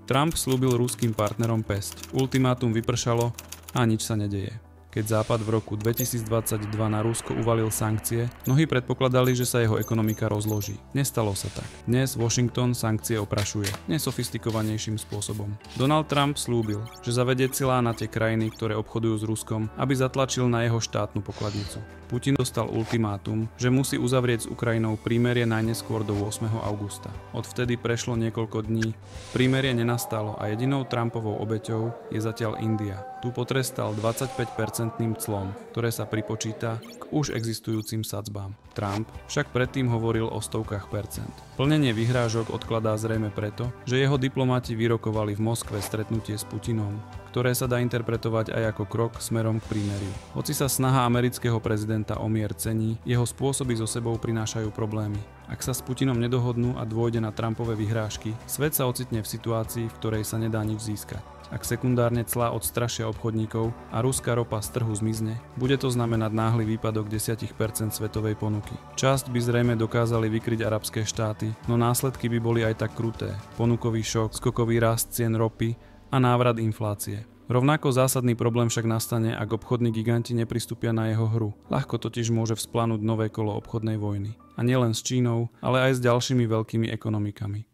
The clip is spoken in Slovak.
Trump slúbil ruským partnerom päsť. Ultimátum vypršalo a nič sa nedeje. Keď Západ v roku 2022 na Rusko uvalil sankcie, mnohí predpokladali, že sa jeho ekonomika rozloží. Nestalo sa tak. Dnes Washington sankcie oprašuje, nesofistikovanejším spôsobom. Donald Trump slúbil, že zavedie clá na tie krajiny, ktoré obchodujú s Ruskom, aby zatlačil na jeho štátnu pokladnicu. Putin dostal ultimátum, že musí uzavrieť s Ukrajinou prímerie najneskôr do 8. augusta. Odvtedy prešlo niekoľko dní, prímerie nenastalo a jedinou Trumpovou obeťou je zatiaľ India. Tu potrestal 25% clom, ktoré sa pripočíta k už existujúcim sadzbám. Trump však predtým hovoril o stovkách percent. Plnenie vyhrážok odkladá zrejme preto, že jeho diplomati vyrokovali v Moskve stretnutie s Putinom, ktoré sa dá interpretovať aj ako krok smerom k prímeriu. Hoci sa snaha amerického prezidenta o mier cení, jeho spôsoby so sebou prinášajú problémy. Ak sa s Putinom nedohodnú a dôjde na Trumpové vyhrážky, svet sa ocitne v situácii, v ktorej sa nedá nič získať. Ak sekundárne clá odstrašia obchodníkov a ruská ropa z trhu zmizne, bude to znamenať náhly výpadok 10% svetovej ponuky. Časť by zrejme dokázali vykryť arabské štáty, no následky by boli aj tak kruté. Ponukový šok, skokový rast cien ropy a návrat inflácie. Rovnako zásadný problém však nastane, ak obchodní giganti nepristúpia na jeho hru. Ľahko totiž môže vzplanúť nové kolo obchodnej vojny. A nielen s Čínou, ale aj s ďalšími veľkými ekonomikami.